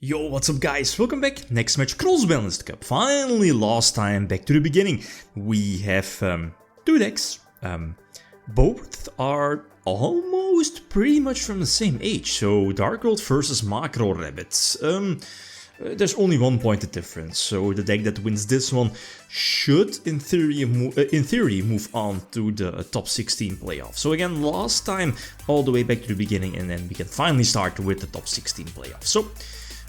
Yo, what's up guys, welcome back. Next match, Cross-Banlist Cup. Finally, last time, back to the beginning. We have two decks. Both are almost pretty much from the same age. So, Dark World versus Macro Rabbit. There's only 1 point of difference. So, the deck that wins this one should, in theory, move on to the top 16 playoff. So again, last time, all the way back to the beginning, and then we can finally start with the top 16 playoff. So,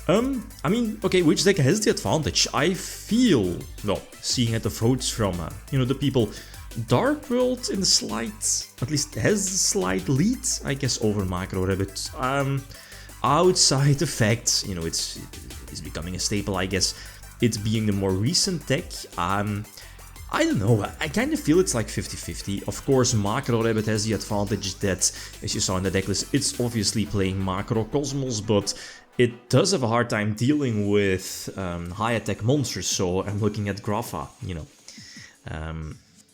I mean, okay, which deck has the advantage? I feel, well, seeing at the votes from, the people, Dark World in the slight, at least has a slight lead, I guess, over Macro Rabbit. Outside the fact, it's becoming a staple, I guess, it's being the more recent deck. I don't know, I kind of feel it's like 50-50. Of course, Macro Rabbit has the advantage that, as you saw in the decklist, it's obviously playing Macro Cosmos, but it does have a hard time dealing with high attack monsters, so I'm looking at Grapha,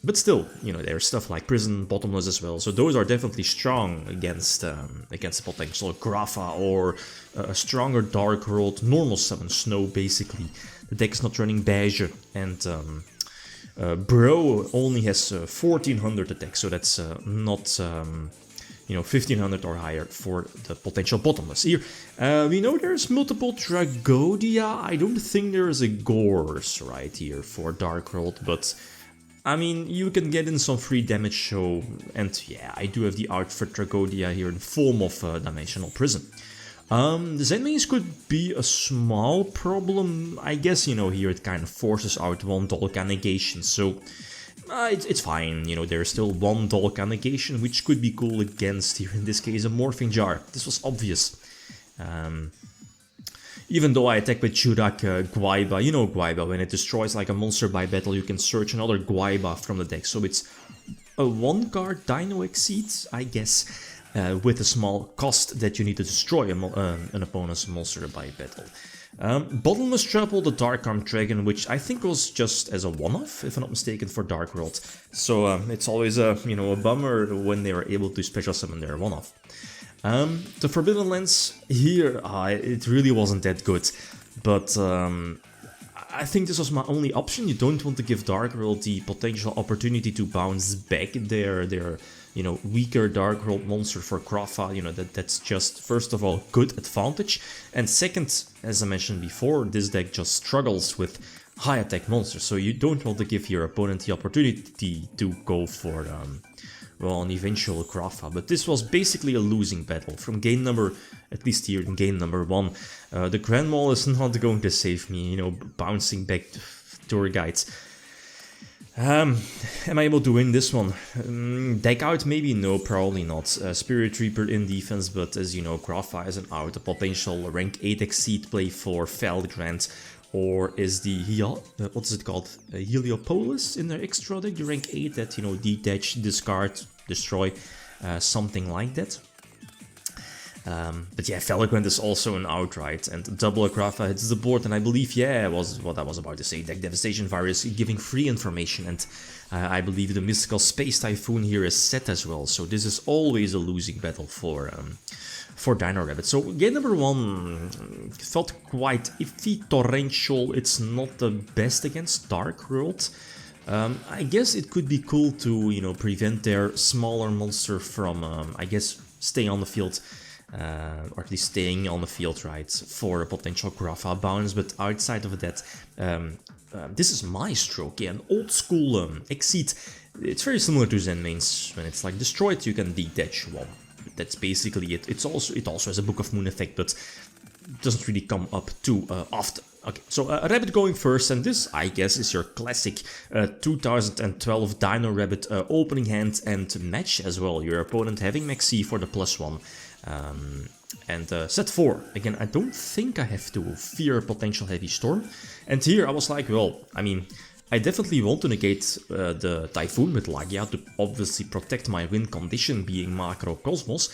but still, there's stuff like Prison, Bottomless as well, so those are definitely strong against potential Grapha or a stronger Dark World, normal summon Snow, basically. The deck's not running Beige, and Bro only has 1400 attack, so that's not 1500 or higher for the potential Bottomless. Here, we know there's multiple Tragodia. I don't think there's a Gorse right here for Dark World, but I mean, you can get in some free damage, so, and yeah, I do have the art for Tragodia here in form of Dimensional Prison. The Zenmains could be a small problem, I guess, here it kind of forces out one Dolka negation, so it's fine, there's still one Dolka negation, which could be cool against, here in this case, a Morphing Jar. This was obvious. Even though I attack with Churak Guaiba, Guaiba, when it destroys like a monster by battle, you can search another Guaiba from the deck, so it's a 1-card Dino Exceed, I guess, with a small cost that you need to destroy an opponent's monster by battle. Bottomless Trouble, the Dark Arm Dragon, which I think was just as a one-off, if I'm not mistaken, for Dark World. So it's always a bummer when they were able to special summon their one-off. The Forbidden Lens here, it really wasn't that good, but I think this was my only option. You don't want to give Dark World the potential opportunity to bounce back their weaker Dark World monster for Grapha. That's just, first of all, good advantage, and second, as I mentioned before, this deck just struggles with high attack monsters, so you don't want to give your opponent the opportunity to go for an eventual Grapha. But this was basically a losing battle from game number, at least here in game number 1. The Grand Mall is not going to save me, bouncing back tour guides. Am I able to win this one? Deck out maybe? No, probably not. Spirit Reaper in defense, but as you know, Grapha isn't out. A potential rank 8 Exceed play for Feldgrant, or is the what's it called? Heliopolis in their extra deck, the rank 8 that, detach, discard, destroy, something like that. But yeah, Feldgrant is also an outright, and double Grapha hits the board, and I believe, yeah, was what I was about to say, Deck Devastation Virus giving free information, and I believe the Mystical Space Typhoon here is set as well, so this is always a losing battle for Dino Rabbit. So game number 1 felt quite iffy, torrential. It's not the best against Dark World. I guess it could be cool to, prevent their smaller monster from, I guess, staying on the field. Or at least staying on the field, right, for a potential Grapha bounce, but outside of that, this is Maestro, okay, an old school Exceed. It's very similar to Zenmains. When it's like destroyed, you can detach one. That's basically it. It also has a Book of Moon effect, but doesn't really come up too often. Okay, so Rabbit going first, and this, I guess, is your classic 2012 Dino Rabbit opening hand and match as well. Your opponent having Maxi for the +1. And set 4, again, I don't think I have to fear potential Heavy Storm, and here I was like, well, I mean, I definitely want to negate the Typhoon with Lagia to obviously protect my win condition being Macro Cosmos,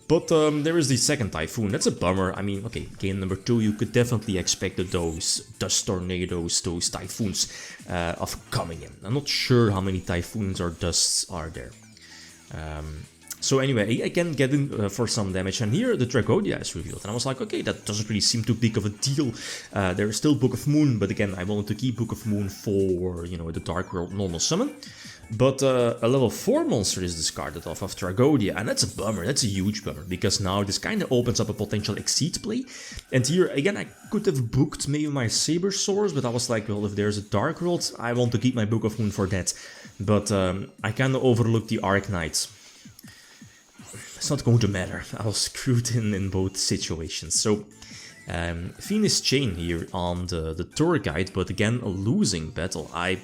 but there is the second Typhoon. That's a bummer. I mean, okay, game number 2, you could definitely expect those Dust Tornadoes, those Typhoons of coming in. I'm not sure how many Typhoons or Dusts are there. So anyway, again getting for some damage, and here the Dragodia is revealed, and I was like, okay, that doesn't really seem too big of a deal. There is still Book of Moon, but again, I wanted to keep Book of Moon for, you know, the Dark World normal summon. But a level 4 monster is discarded off of Dragodia, and that's a bummer, that's a huge bummer, because now this kind of opens up a potential Exceed play. And here, again, I could have booked maybe my Saber Swords, but I was like, well, if there's a Dark World, I want to keep my Book of Moon for that. But I kind of overlooked the Arc Knight. It's not going to matter, I was screwed in both situations. So, Phoenix Chain here on the tour guide, but again, a losing battle. I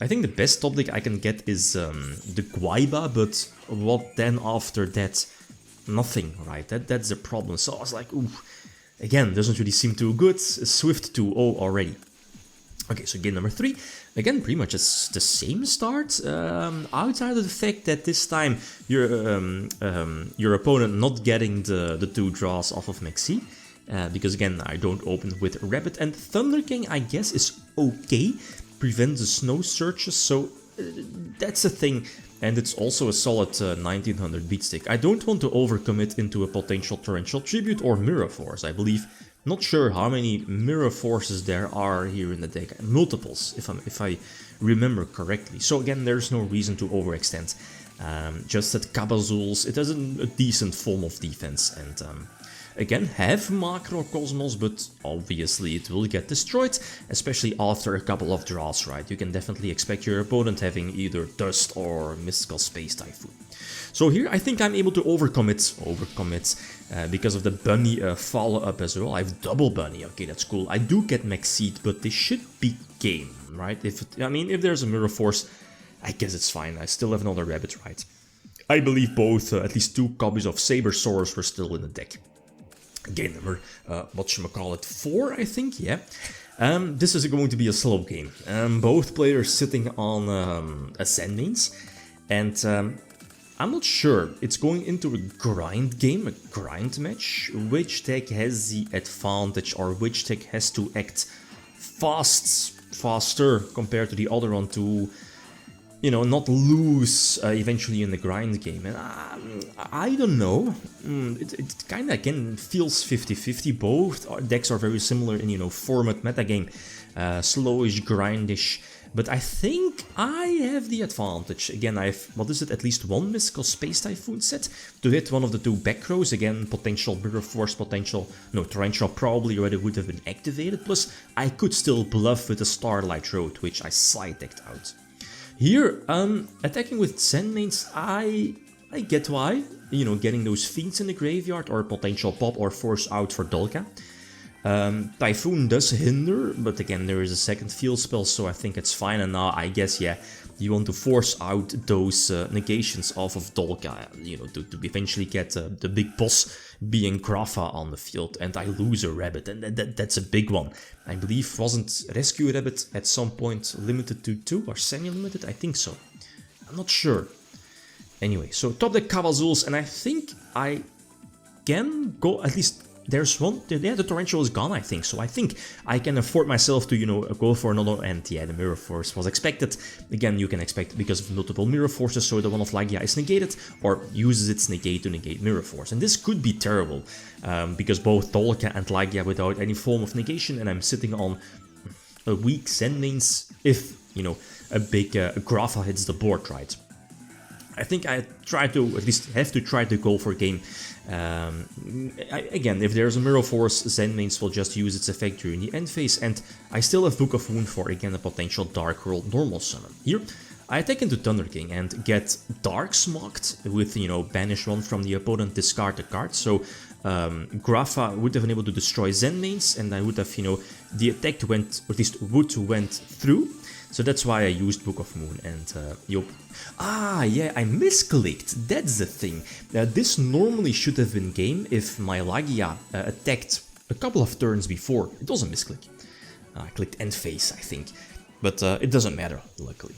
think the best top deck I can get is the Guaiba, but what then after that? Nothing, right? That's the problem. So I was like, ooh, again, doesn't really seem too good. Swift 2-0 already. Okay, so game number 3. Again, pretty much it's the same start, outside of the fact that this time your opponent not getting the 2 draws off of Maxi. Because again, I don't open with Rabbit, and Thunder King, I guess, is okay. Prevent the snow searches, so that's a thing, and it's also a solid 1900 beat stick. I don't want to overcommit into a potential Torrential Tribute or Mirror Force, I believe. Not sure how many Mirror Forces there are here in the deck, multiples if I remember correctly. So again, there's no reason to overextend. Just that Cabazuls, it has a decent form of defense, and again, have Macrocosmos, but obviously it will get destroyed, especially after a couple of draws, right? You can definitely expect your opponent having either Dust or Mystical Space Typhoon. So here I think I'm able to overcommit because of the Bunny follow-up as well. I have double Bunny, okay, that's cool. I do get Maxeed, but this should be game, right? If there's a Mirror Force, I guess it's fine. I still have another Rabbit, right? I believe both, at least 2 copies of Saber Swords were still in the deck. Game number, 4, I think, yeah. This is going to be a slow game. Both players sitting on Ascend mains, and I'm not sure. It's going into a grind game, a grind match. Which deck has the advantage, or which deck has to act faster compared to the other one to, you know, not lose eventually in the grind game. And I don't know. It kind of, again, feels 50-50. Both decks are very similar in, you know, format, metagame. Slowish, grindish. But I think I have the advantage. Again, I have, what is it, at least 1 Mystical Space Typhoon set to hit one of the 2 back rows. Again, potential Mirror Force, Torrential probably already would have been activated. Plus, I could still bluff with a Starlight Road, which I side decked out. Here, attacking with Zen mains, I get why. You know, getting those Fiends in the graveyard, or potential pop or force out for Dolka. Typhoon does hinder, but again, there is a second field spell, so I think it's fine. And now, I guess, yeah, you want to force out those negations off of Dolka, you know, to eventually get the big boss being Grafa on the field, and I lose a Rabbit, and that's a big one. I believe, wasn't Rescue Rabbit at some point limited to 2 or semi-limited? I think so. I'm not sure. Anyway, so top deck Cabazuls, and I think I can go, at least there's one, yeah, the Torrential is gone, I think, so I think I can afford myself to, you know, go for another, and yeah, the Mirror Force was expected. Again, you can expect because of multiple Mirror Forces, so the one of Lagia is negated, or uses its negate to negate Mirror Force, and this could be terrible, because both Dolka and Lagia without any form of negation, and I'm sitting on a weak Zen mains if, you know, a big Grafa hits the board, right? I think I try to, at least have to try to go for game. Again, if there's a Mirror Force, Zen mains will just use its effect during the end phase, and I still have Book of Moon for, again, a potential Dark World normal summon. Here, I attack into Thunder King and get Dark Smocked with, you know, banish one from the opponent, discard the card, so Grafa would have been able to destroy Zen mains, and I would have, you know, the attack went, or at least went through. So that's why I used Book of Moon, and yeah, I misclicked, that's the thing. This normally should have been game if my Lagia attacked a couple of turns before. It was a misclick. I clicked end phase, I think, but it doesn't matter, luckily.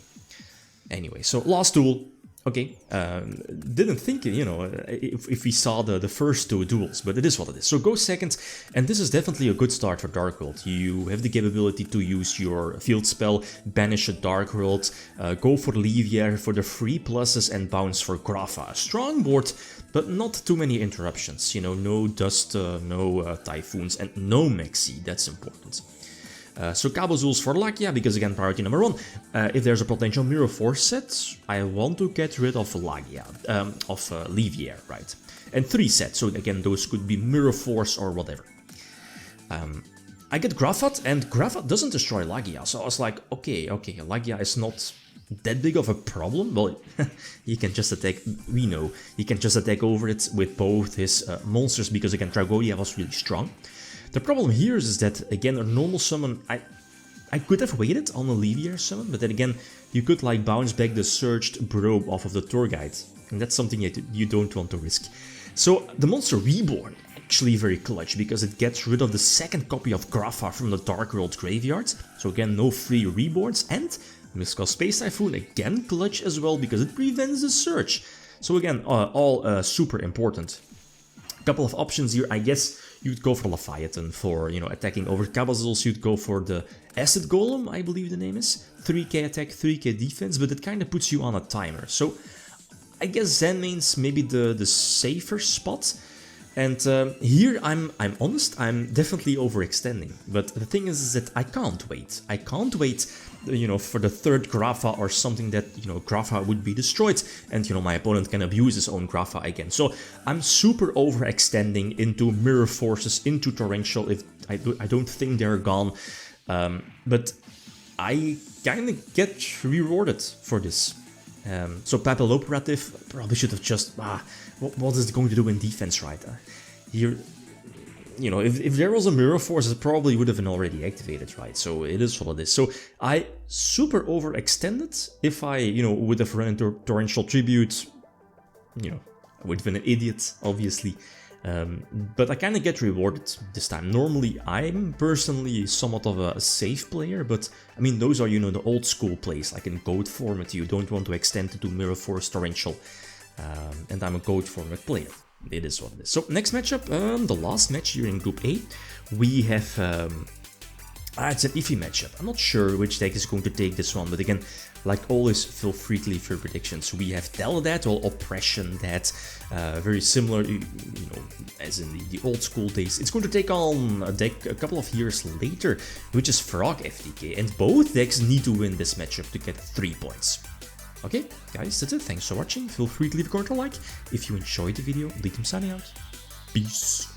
Anyway, so last duel, Okay, didn't think, you know, if we saw the first two duels, but it is what it is. So go second, and this is definitely a good start for Dark World. You have the capability to use your field spell, banish a Dark World, go for Livier for the free pluses and bounce for Grapha. A strong board, but not too many interruptions, you know, no Dust, no Typhoons, and no Maxi, that's important. So Cabozuls for Lakia, because again, priority number 1. If there's a potential Mirror Force set, I want to get rid of Lakia, of Livier, right? And 3 sets, so again, those could be Mirror Force or whatever. I get Grafat, and Grafat doesn't destroy Lagia, so I was like, okay, Lagia is not that big of a problem. Well, he can just attack, we know, he can just attack over it with both his monsters, because again, Tragodia was really strong. The problem here is that, again, a normal summon, I could have waited on a Livier summon, but then again, you could like bounce back the Surged Probe off of the Tour Guide, and that's something you don't want to risk. So the monster Reborn, actually very clutch, because it gets rid of the second copy of Grapha from the Dark World graveyard, so again, no free Reborns, and Miscall Space Typhoon, again clutch as well, because it prevents the Surge. So again, all super important. A couple of options here, I guess. You'd go for Leviathan for, you know, attacking over Cabozuls. You'd go for the Acid Golem, I believe the name is. 3k attack, 3k defense, but it kind of puts you on a timer. So I guess Zen means maybe the safer spot. And here I'm honest, I'm definitely overextending. But the thing is that I can't wait. I can't wait, you know, for the third Grapha or something that, you know, Grapha would be destroyed and, you know, my opponent can abuse his own Grapha again. So I'm super overextending into Mirror Forces, into Torrential. If I don't think they're gone, but I kind of get rewarded for this. So Papilloperative probably should have just, what is it going to do in defense, right? Here, you know, if there was a Mirror Force, it probably would have been already activated, right? So it is what it is. So I super overextended. If I, you know, would have run into Torrential Tribute, you know, I would have been an idiot, obviously. But I kind of get rewarded this time. Normally, I'm personally somewhat of a safe player, but I mean, those are, you know, the old school plays, like in Goat format. You don't want to extend to do Mirror Force Torrential, and I'm a Goat format player. It is what it is. So next matchup, the last match here in Group A, we have, it's an iffy matchup. I'm not sure which deck is going to take this one, but again, like always, feel free to leave your predictions. We have Teledat or Oppression that, very similar, you know, as in the old school days. It's going to take on a deck a couple of years later, which is Frog FTK, and both decks need to win this matchup to get 3 points. Okay, guys, that's it. Thanks for watching. Feel free to leave a comment or like. If you enjoyed the video, Bleatum signing out. Peace.